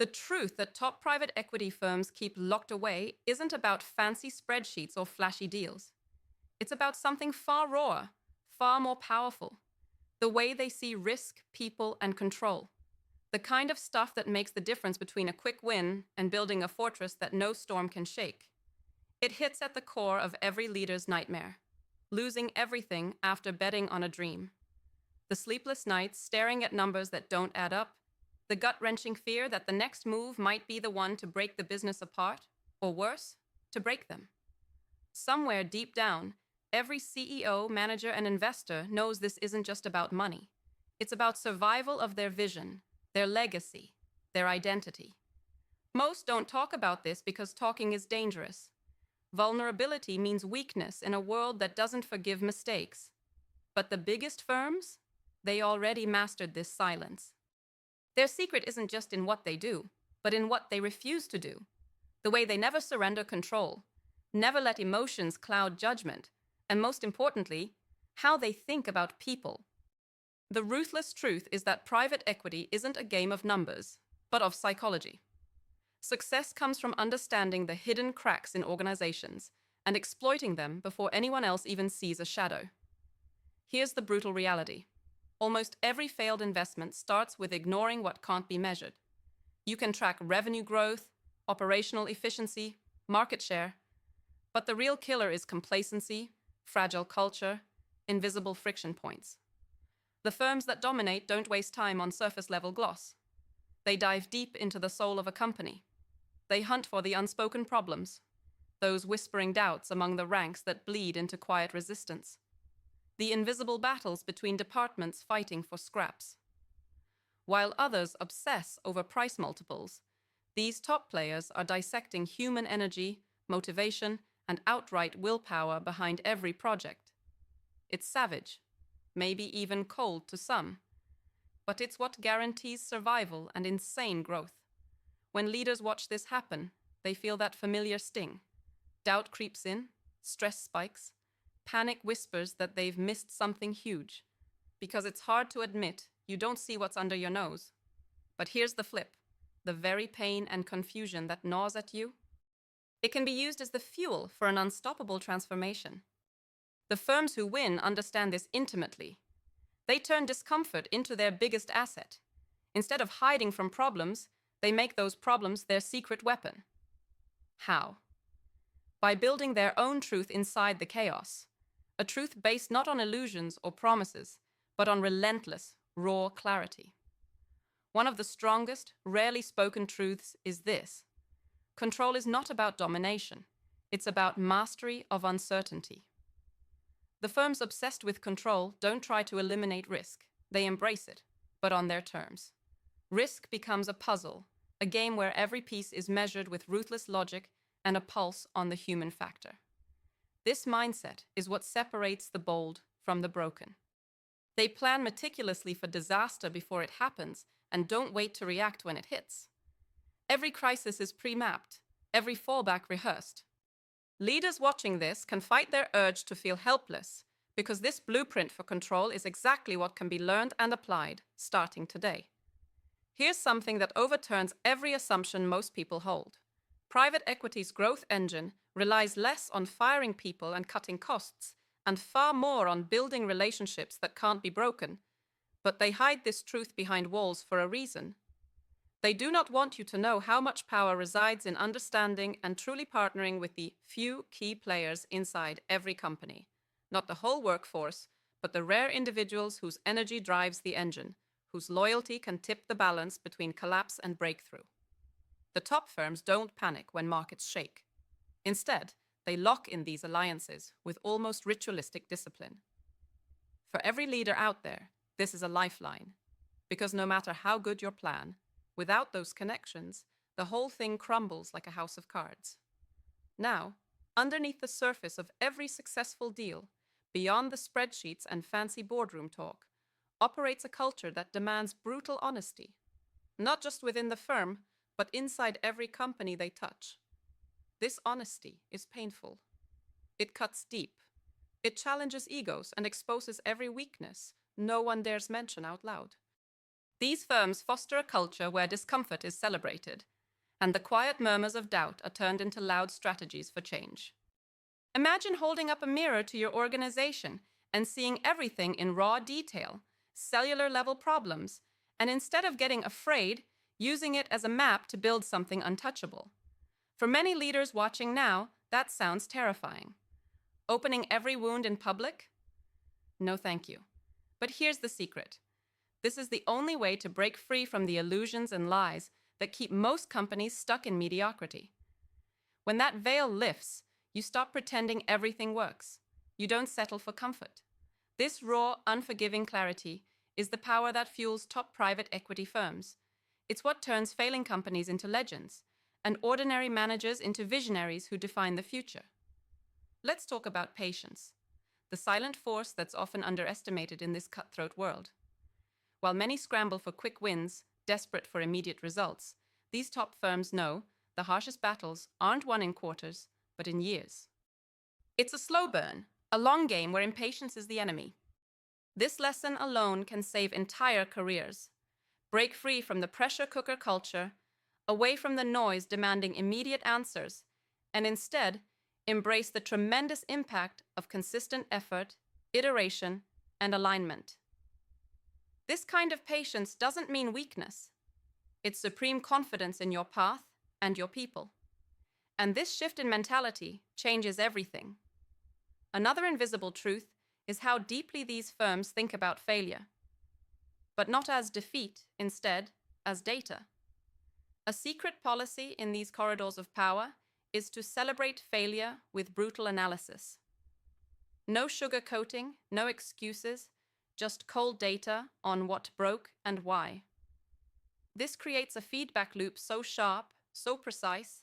The truth that top private equity firms keep locked away isn't about fancy spreadsheets or flashy deals. It's about something far rawer, far more powerful. The way they see risk, people, and control. The kind of stuff that makes the difference between a quick win and building a fortress that no storm can shake. It hits at the core of every leader's nightmare. Losing everything after betting on a dream. The sleepless nights staring at numbers that don't add up. The gut-wrenching fear that the next move might be the one to break the business apart, or worse, to break them. Somewhere deep down, every CEO, manager, and investor knows this isn't just about money. It's about survival of their vision, their legacy, their identity. Most don't talk about this because talking is dangerous. Vulnerability means weakness in a world that doesn't forgive mistakes. But the biggest firms? They already mastered this silence. Their secret isn't just in what they do, but in what they refuse to do. The way they never surrender control, never let emotions cloud judgment, and most importantly, how they think about people. The ruthless truth is that private equity isn't a game of numbers, but of psychology. Success comes from understanding the hidden cracks in organizations and exploiting them before anyone else even sees a shadow. Here's the brutal reality. Almost every failed investment starts with ignoring what can't be measured. You can track revenue growth, operational efficiency, market share, but the real killer is complacency, fragile culture, invisible friction points. The firms that dominate don't waste time on surface-level gloss. They dive deep into the soul of a company. They hunt for the unspoken problems, those whispering doubts among the ranks that bleed into quiet resistance. The invisible battles between departments fighting for scraps. While others obsess over price multiples, these top players are dissecting human energy, motivation, and outright willpower behind every project. It's savage, maybe even cold to some, but it's what guarantees survival and insane growth. When leaders watch this happen, they feel that familiar sting. Doubt creeps in, stress spikes, panic whispers that they've missed something huge. Because it's hard to admit you don't see what's under your nose. But here's the flip, the very pain and confusion that gnaws at you. It can be used as the fuel for an unstoppable transformation. The firms who win understand this intimately. They turn discomfort into their biggest asset. Instead of hiding from problems, they make those problems their secret weapon. How? By building their own truth inside the chaos. A truth based not on illusions or promises, but on relentless, raw clarity. One of the strongest, rarely spoken truths is this. Control is not about domination. It's about mastery of uncertainty. The firms obsessed with control don't try to eliminate risk. They embrace it, but on their terms. Risk becomes a puzzle, a game where every piece is measured with ruthless logic and a pulse on the human factor. This mindset is what separates the bold from the broken. They plan meticulously for disaster before it happens and don't wait to react when it hits. Every crisis is pre-mapped, every fallback rehearsed. Leaders watching this can fight their urge to feel helpless because this blueprint for control is exactly what can be learned and applied starting today. Here's something that overturns every assumption most people hold. Private equity's growth engine relies less on firing people and cutting costs, and far more on building relationships that can't be broken. But they hide this truth behind walls for a reason. They do not want you to know how much power resides in understanding and truly partnering with the few key players inside every company. Not the whole workforce, but the rare individuals whose energy drives the engine, whose loyalty can tip the balance between collapse and breakthrough. The top firms don't panic when markets shake. Instead, they lock in these alliances with almost ritualistic discipline. For every leader out there, this is a lifeline. Because no matter how good your plan, without those connections, the whole thing crumbles like a house of cards. Now, underneath the surface of every successful deal, beyond the spreadsheets and fancy boardroom talk, operates a culture that demands brutal honesty. Not just within the firm, but inside every company they touch. This honesty is painful. It cuts deep. It challenges egos and exposes every weakness no one dares mention out loud. These firms foster a culture where discomfort is celebrated, and the quiet murmurs of doubt are turned into loud strategies for change. Imagine holding up a mirror to your organization and seeing everything in raw detail, cellular level problems, and instead of getting afraid, using it as a map to build something untouchable. For many leaders watching now, that sounds terrifying. Opening every wound in public? No, thank you. But here's the secret. This is the only way to break free from the illusions and lies that keep most companies stuck in mediocrity. When that veil lifts, you stop pretending everything works. You don't settle for comfort. This raw, unforgiving clarity is the power that fuels top private equity firms. It's what turns failing companies into legends and ordinary managers into visionaries who define the future. Let's talk about patience, the silent force that's often underestimated in this cutthroat world. While many scramble for quick wins, desperate for immediate results, these top firms know the harshest battles aren't won in quarters, but in years. It's a slow burn, a long game where impatience is the enemy. This lesson alone can save entire careers. Break free from the pressure cooker culture, away from the noise demanding immediate answers, and instead embrace the tremendous impact of consistent effort, iteration, and alignment. This kind of patience doesn't mean weakness. It's supreme confidence in your path and your people. And this shift in mentality changes everything. Another invisible truth is how deeply these firms think about failure. But not as defeat, instead, as data. A secret policy in these corridors of power is to celebrate failure with brutal analysis. No sugarcoating, no excuses, just cold data on what broke and why. This creates a feedback loop so sharp, so precise,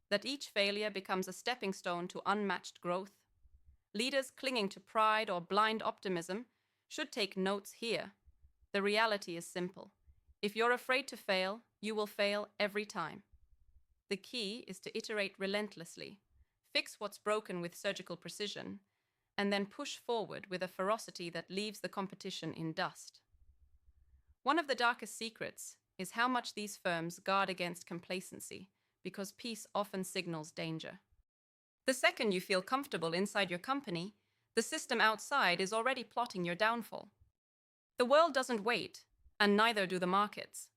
that each failure becomes a stepping stone to unmatched growth. Leaders clinging to pride or blind optimism should take notes here. The reality is simple. If you're afraid to fail, you will fail every time. The key is to iterate relentlessly, fix what's broken with surgical precision, and then push forward with a ferocity that leaves the competition in dust. One of the darkest secrets is how much these firms guard against complacency, because peace often signals danger. The second you feel comfortable inside your company, the system outside is already plotting your downfall. The world doesn't wait, and neither do the markets.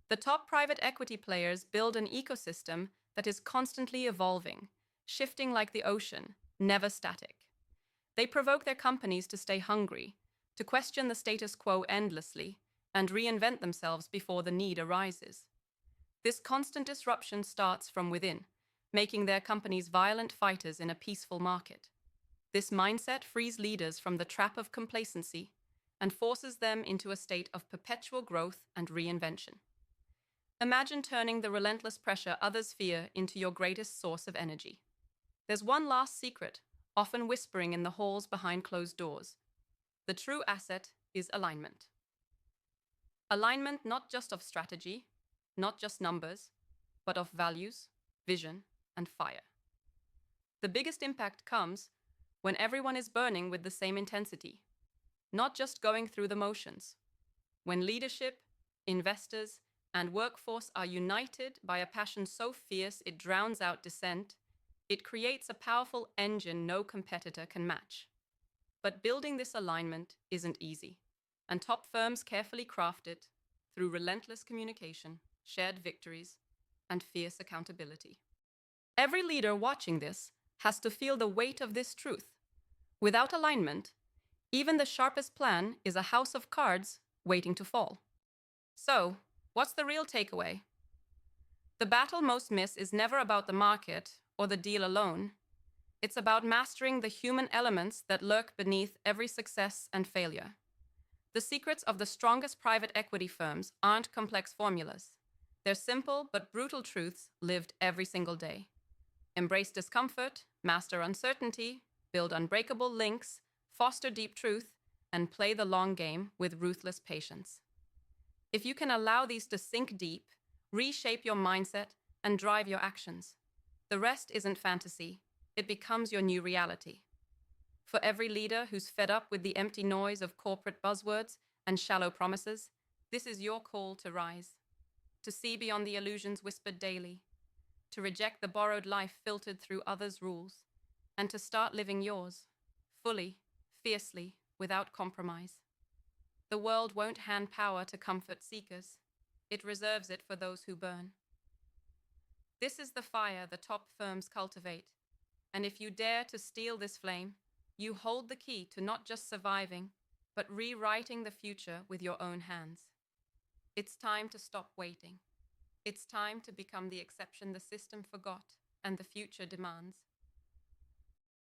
The top private equity players build an ecosystem that is constantly evolving, shifting like the ocean, never static. They provoke their companies to stay hungry, to question the status quo endlessly, and reinvent themselves before the need arises. This constant disruption starts from within, making their companies violent fighters in a peaceful market. This mindset frees leaders from the trap of complacency and forces them into a state of perpetual growth and reinvention. Imagine turning the relentless pressure others fear into your greatest source of energy. There's one last secret, often whispering in the halls behind closed doors. The true asset is alignment. Alignment not just of strategy, not just numbers, but of values, vision, and fire. The biggest impact comes when everyone is burning with the same intensity, not just going through the motions. When leadership, investors, and workforce are united by a passion so fierce it drowns out dissent, it creates a powerful engine no competitor can match. But building this alignment isn't easy, and top firms carefully craft it through relentless communication, shared victories, and fierce accountability. Every leader watching this has to feel the weight of this truth. Without alignment, even the sharpest plan is a house of cards waiting to fall. So, what's the real takeaway? The battle most miss is never about the market or the deal alone. It's about mastering the human elements that lurk beneath every success and failure. The secrets of the strongest private equity firms aren't complex formulas. They're simple but brutal truths lived every single day. Embrace discomfort, master uncertainty, build unbreakable links, foster deep truth, and play the long game with ruthless patience. If you can allow these to sink deep, reshape your mindset, and drive your actions, the rest isn't fantasy. It becomes your new reality. For every leader who's fed up with the empty noise of corporate buzzwords and shallow promises, This is your call to rise, to see beyond the illusions whispered daily, to reject the borrowed life filtered through others' rules, and to start living yours, fully, fiercely, without compromise. The world won't hand power to comfort seekers. It reserves it for those who burn. This is the fire the top firms cultivate, and if you dare to steal this flame, you hold the key to not just surviving, but rewriting the future with your own hands. It's time to stop waiting. It's time to become the exception the system forgot and the future demands.